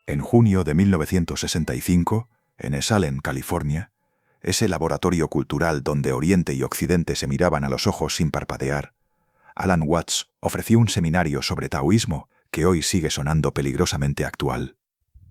En junio de 1965, en Esalen, California, ese laboratorio cultural donde Oriente y Occidente se miraban a los ojos sin parpadear, Alan Watts ofreció un seminario sobre taoísmo que hoy sigue sonando peligrosamente actual.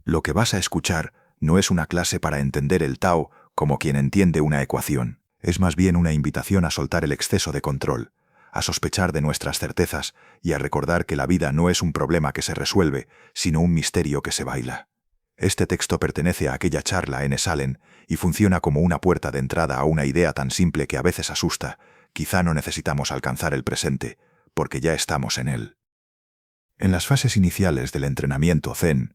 Lo que vas a escuchar no es una clase para entender el Tao como quien entiende una ecuación, es más bien una invitación a soltar el exceso de control, a sospechar de nuestras certezas y a recordar que la vida no es un problema que se resuelve, sino un misterio que se baila. Este texto pertenece a aquella charla en Esalen y funciona como una puerta de entrada a una idea tan simple que a veces asusta. Quizá no necesitamos alcanzar el presente, porque ya estamos en él. En las fases iniciales del entrenamiento Zen,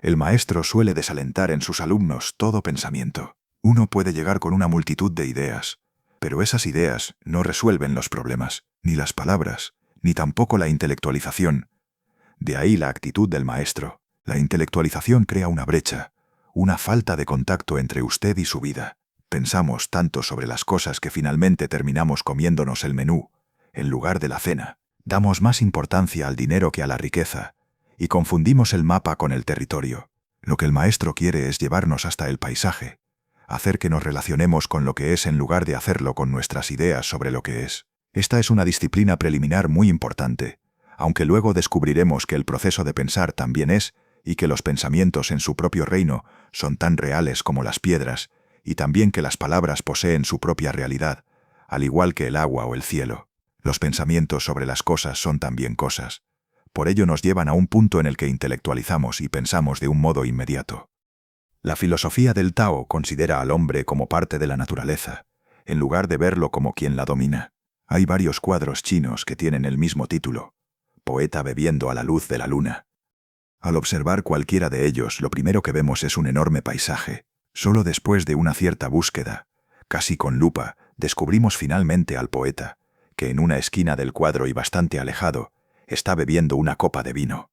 el maestro suele desalentar en sus alumnos todo pensamiento. Uno puede llegar con una multitud de ideas, pero esas ideas no resuelven los problemas, ni las palabras, ni tampoco la intelectualización. De ahí la actitud del maestro. La intelectualización crea una brecha, una falta de contacto entre usted y su vida. Pensamos tanto sobre las cosas que finalmente terminamos comiéndonos el menú, en lugar de la cena. Damos más importancia al dinero que a la riqueza, y confundimos el mapa con el territorio. Lo que el maestro quiere es llevarnos hasta el paisaje, hacer que nos relacionemos con lo que es en lugar de hacerlo con nuestras ideas sobre lo que es. Esta es una disciplina preliminar muy importante, aunque luego descubriremos que el proceso de pensar también es, y que los pensamientos en su propio reino son tan reales como las piedras, y también que las palabras poseen su propia realidad, al igual que el agua o el cielo. Los pensamientos sobre las cosas son también cosas. Por ello nos llevan a un punto en el que intelectualizamos y pensamos de un modo inmediato. La filosofía del Tao considera al hombre como parte de la naturaleza, en lugar de verlo como quien la domina. Hay varios cuadros chinos que tienen el mismo título: Poeta bebiendo a la luz de la luna. Al observar cualquiera de ellos, lo primero que vemos es un enorme paisaje. Solo después de una cierta búsqueda, casi con lupa, descubrimos finalmente al poeta, que en una esquina del cuadro y bastante alejado, está bebiendo una copa de vino.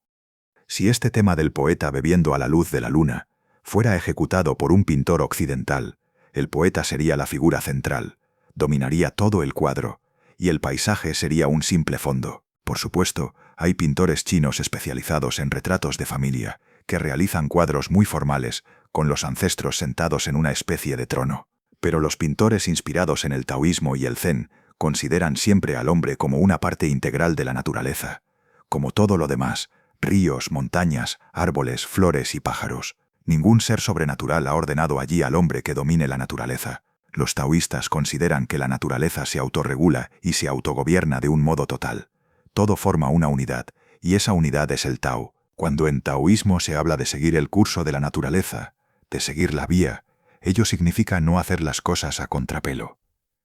Si este tema del poeta bebiendo a la luz de la luna fuera ejecutado por un pintor occidental, el poeta sería la figura central, dominaría todo el cuadro, y el paisaje sería un simple fondo. Por supuesto, hay pintores chinos especializados en retratos de familia, que realizan cuadros muy formales, con los ancestros sentados en una especie de trono. Pero los pintores inspirados en el taoísmo y el zen consideran siempre al hombre como una parte integral de la naturaleza, como todo lo demás, ríos, montañas, árboles, flores y pájaros. Ningún ser sobrenatural ha ordenado allí al hombre que domine la naturaleza. Los taoístas consideran que la naturaleza se autorregula y se autogobierna de un modo total. Todo forma una unidad, y esa unidad es el Tao. Cuando en taoísmo se habla de seguir el curso de la naturaleza, de seguir la vía, ello significa no hacer las cosas a contrapelo.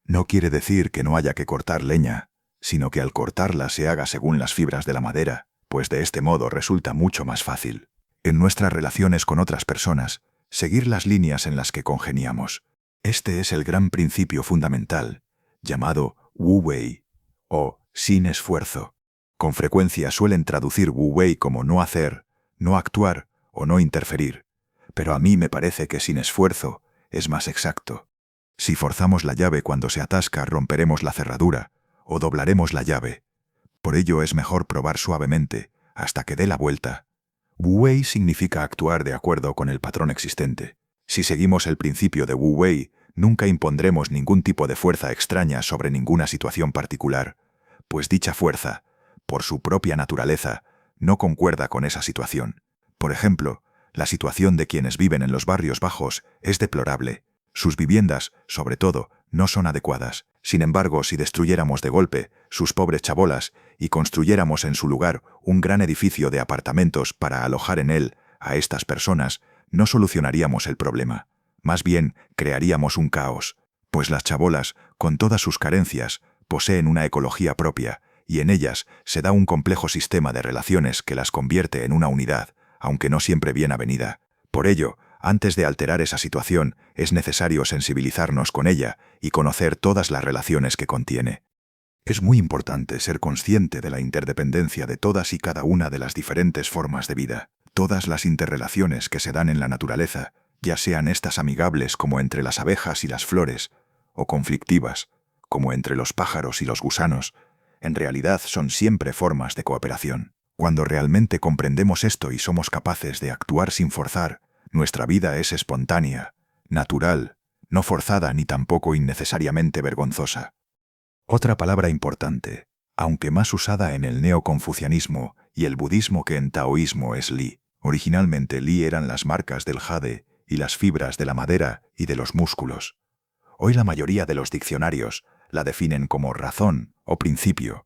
No quiere decir que no haya que cortar leña, sino que al cortarla se haga según las fibras de la madera, pues de este modo resulta mucho más fácil. En nuestras relaciones con otras personas, seguir las líneas en las que congeniamos. Este es el gran principio fundamental, llamado Wu Wei, o sin esfuerzo. Con frecuencia suelen traducir Wu Wei como no hacer, no actuar o no interferir, pero a mí me parece que sin esfuerzo es más exacto. Si forzamos la llave cuando se atasca, romperemos la cerradura o doblaremos la llave. Por ello es mejor probar suavemente hasta que dé la vuelta. Wu Wei significa actuar de acuerdo con el patrón existente. Si seguimos el principio de Wu Wei, nunca impondremos ningún tipo de fuerza extraña sobre ninguna situación particular, pues dicha fuerza, por su propia naturaleza, no concuerda con esa situación. Por ejemplo, la situación de quienes viven en los barrios bajos es deplorable. Sus viviendas, sobre todo, no son adecuadas. Sin embargo, si destruyéramos de golpe sus pobres chabolas y construyéramos en su lugar un gran edificio de apartamentos para alojar en él a estas personas, no solucionaríamos el problema. Más bien, crearíamos un caos, pues las chabolas, con todas sus carencias, poseen una ecología propia, y en ellas se da un complejo sistema de relaciones que las convierte en una unidad, aunque no siempre bien avenida. Por ello, antes de alterar esa situación, es necesario sensibilizarnos con ella y conocer todas las relaciones que contiene. Es muy importante ser consciente de la interdependencia de todas y cada una de las diferentes formas de vida, todas las interrelaciones que se dan en la naturaleza, ya sean estas amigables como entre las abejas y las flores, o conflictivas, como entre los pájaros y los gusanos. En realidad son siempre formas de cooperación. Cuando realmente comprendemos esto y somos capaces de actuar sin forzar, nuestra vida es espontánea, natural, no forzada ni tampoco innecesariamente vergonzosa. Otra palabra importante, aunque más usada en el neoconfucianismo y el budismo que en taoísmo, es li. Originalmente li eran las marcas del jade y las fibras de la madera y de los músculos. Hoy la mayoría de los diccionarios la definen como razón o principio,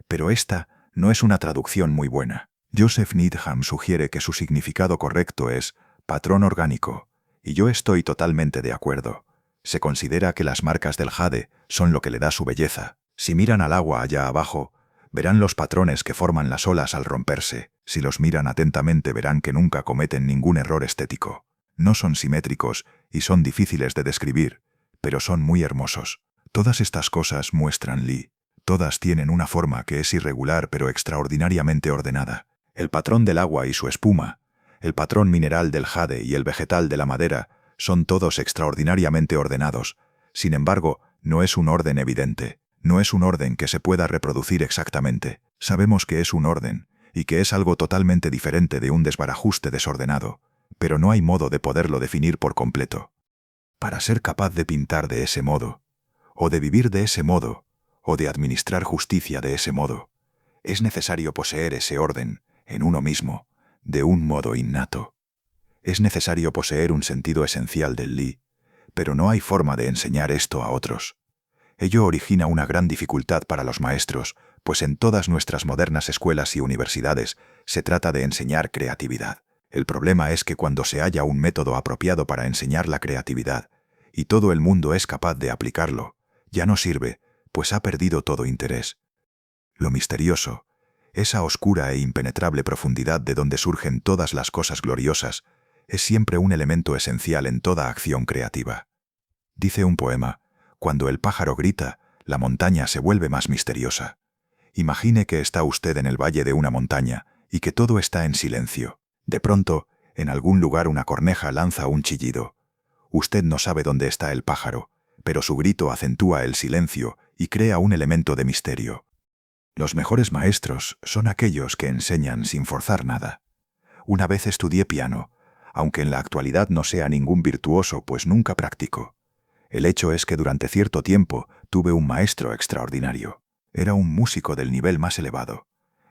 pero esta no es una traducción muy buena. Joseph Needham sugiere que su significado correcto es patrón orgánico, y yo estoy totalmente de acuerdo. Se considera que las marcas del jade son lo que le da su belleza. Si miran al agua allá abajo, verán los patrones que forman las olas al romperse. Si los miran atentamente verán que nunca cometen ningún error estético. No son simétricos y son difíciles de describir, pero son muy hermosos. Todas estas cosas muestran li. Todas tienen una forma que es irregular pero extraordinariamente ordenada. El patrón del agua y su espuma, el patrón mineral del jade y el vegetal de la madera, son todos extraordinariamente ordenados. Sin embargo, no es un orden evidente. No es un orden que se pueda reproducir exactamente. Sabemos que es un orden, y que es algo totalmente diferente de un desbarajuste desordenado, pero no hay modo de poderlo definir por completo. Para ser capaz de pintar de ese modo, o de vivir de ese modo, o de administrar justicia de ese modo, es necesario poseer ese orden, en uno mismo, de un modo innato. Es necesario poseer un sentido esencial del li, pero no hay forma de enseñar esto a otros. Ello origina una gran dificultad para los maestros, pues en todas nuestras modernas escuelas y universidades se trata de enseñar creatividad. El problema es que cuando se halla un método apropiado para enseñar la creatividad, y todo el mundo es capaz de aplicarlo, ya no sirve, pues ha perdido todo interés. Lo misterioso, esa oscura e impenetrable profundidad de donde surgen todas las cosas gloriosas, es siempre un elemento esencial en toda acción creativa. Dice un poema: cuando el pájaro grita, la montaña se vuelve más misteriosa. Imagine que está usted en el valle de una montaña y que todo está en silencio. De pronto, en algún lugar una corneja lanza un chillido. Usted no sabe dónde está el pájaro, pero su grito acentúa el silencio y crea un elemento de misterio. Los mejores maestros son aquellos que enseñan sin forzar nada. Una vez estudié piano, aunque en la actualidad no sea ningún virtuoso, pues nunca practico. El hecho es que durante cierto tiempo tuve un maestro extraordinario. Era un músico del nivel más elevado.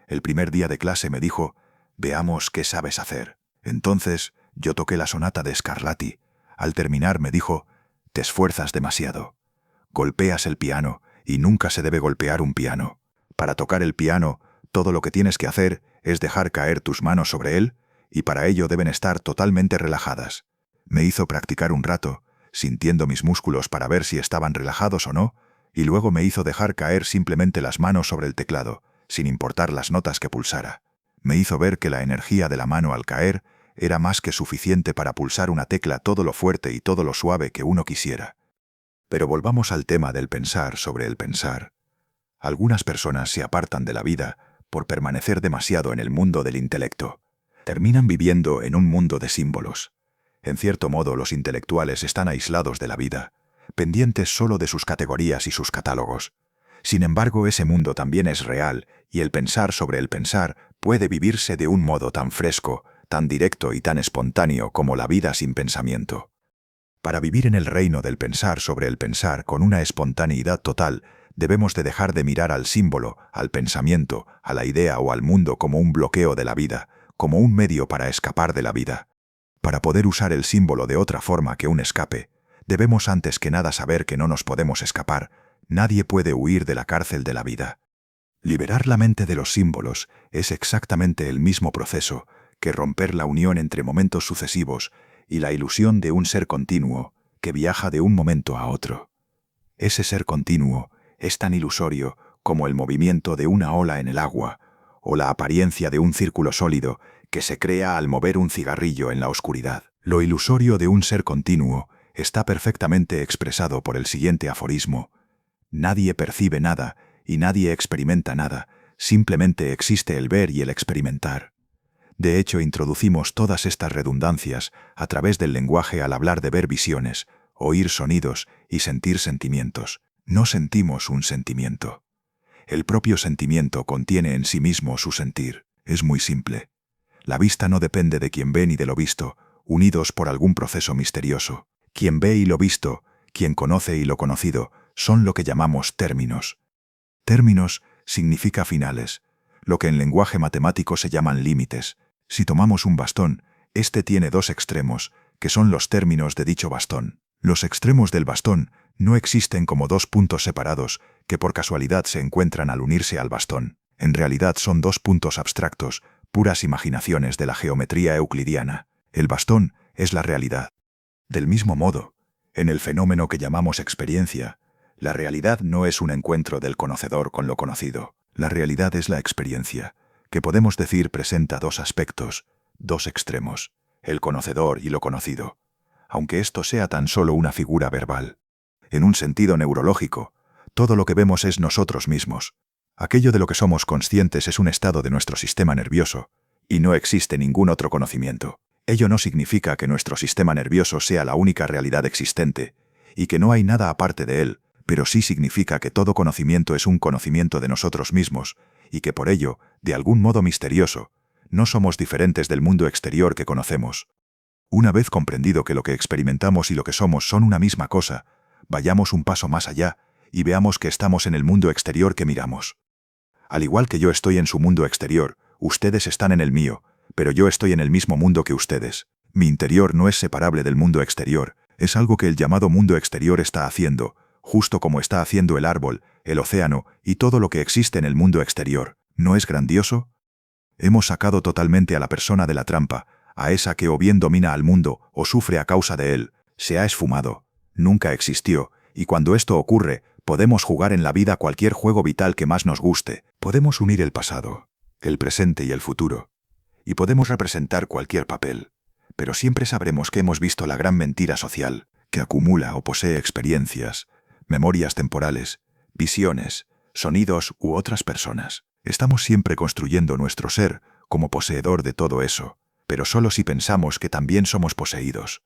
El primer día de clase me dijo: «Veamos qué sabes hacer». Entonces yo toqué la sonata de Scarlatti. Al terminar me dijo: «Te esfuerzas demasiado. Golpeas el piano y nunca se debe golpear un piano. Para tocar el piano, todo lo que tienes que hacer es dejar caer tus manos sobre él, y para ello deben estar totalmente relajadas». Me hizo practicar un rato, sintiendo mis músculos para ver si estaban relajados o no, y luego me hizo dejar caer simplemente las manos sobre el teclado, sin importar las notas que pulsara. Me hizo ver que la energía de la mano al caer era más que suficiente para pulsar una tecla todo lo fuerte y todo lo suave que uno quisiera. Pero volvamos al tema del pensar sobre el pensar. Algunas personas se apartan de la vida por permanecer demasiado en el mundo del intelecto. Terminan viviendo en un mundo de símbolos. En cierto modo, los intelectuales están aislados de la vida, pendientes solo de sus categorías y sus catálogos. Sin embargo, ese mundo también es real, y el pensar sobre el pensar puede vivirse de un modo tan fresco, tan directo y tan espontáneo como la vida sin pensamiento. Para vivir en el reino del pensar sobre el pensar con una espontaneidad total, debemos de dejar de mirar al símbolo, al pensamiento, a la idea o al mundo como un bloqueo de la vida, como un medio para escapar de la vida. Para poder usar el símbolo de otra forma que un escape, debemos antes que nada saber que no nos podemos escapar. Nadie puede huir de la cárcel de la vida. Liberar la mente de los símbolos es exactamente el mismo proceso que romper la unión entre momentos sucesivos y la ilusión de un ser continuo que viaja de un momento a otro. Ese ser continuo es tan ilusorio como el movimiento de una ola en el agua o la apariencia de un círculo sólido que se crea al mover un cigarrillo en la oscuridad. Lo ilusorio de un ser continuo está perfectamente expresado por el siguiente aforismo: nadie percibe nada y nadie experimenta nada, simplemente existe el ver y el experimentar. De hecho, introducimos todas estas redundancias a través del lenguaje al hablar de ver visiones, oír sonidos y sentir sentimientos. No sentimos un sentimiento. El propio sentimiento contiene en sí mismo su sentir. Es muy simple. La vista no depende de quien ve ni de lo visto, unidos por algún proceso misterioso. Quien ve y lo visto, quien conoce y lo conocido, son lo que llamamos términos. Términos significa finales, lo que en lenguaje matemático se llaman límites. Si tomamos un bastón, este tiene dos extremos, que son los términos de dicho bastón. Los extremos del bastón no existen como dos puntos separados que por casualidad se encuentran al unirse al bastón. En realidad son dos puntos abstractos, puras imaginaciones de la geometría euclidiana. El bastón es la realidad. Del mismo modo, en el fenómeno que llamamos experiencia, la realidad no es un encuentro del conocedor con lo conocido. La realidad es la experiencia, que podemos decir presenta dos aspectos, dos extremos, el conocedor y lo conocido, aunque esto sea tan solo una figura verbal. En un sentido neurológico, todo lo que vemos es nosotros mismos. Aquello de lo que somos conscientes es un estado de nuestro sistema nervioso, y no existe ningún otro conocimiento. Ello no significa que nuestro sistema nervioso sea la única realidad existente, y que no hay nada aparte de él, pero sí significa que todo conocimiento es un conocimiento de nosotros mismos, y que por ello, de algún modo misterioso, no somos diferentes del mundo exterior que conocemos. Una vez comprendido que lo que experimentamos y lo que somos son una misma cosa, vayamos un paso más allá y veamos que estamos en el mundo exterior que miramos. Al igual que yo estoy en su mundo exterior, ustedes están en el mío, pero yo estoy en el mismo mundo que ustedes. Mi interior no es separable del mundo exterior, es algo que el llamado mundo exterior está haciendo, justo como está haciendo el árbol, el océano y todo lo que existe en el mundo exterior. ¿No es grandioso? Hemos sacado totalmente a la persona de la trampa, a esa que o bien domina al mundo o sufre a causa de él, se ha esfumado, nunca existió, y cuando esto ocurre, podemos jugar en la vida cualquier juego vital que más nos guste, podemos unir el pasado, el presente y el futuro, y podemos representar cualquier papel, pero siempre sabremos que hemos visto la gran mentira social, que acumula o posee experiencias, memorias temporales, visiones, sonidos u otras personas. Estamos siempre construyendo nuestro ser como poseedor de todo eso, pero solo si pensamos que también somos poseídos.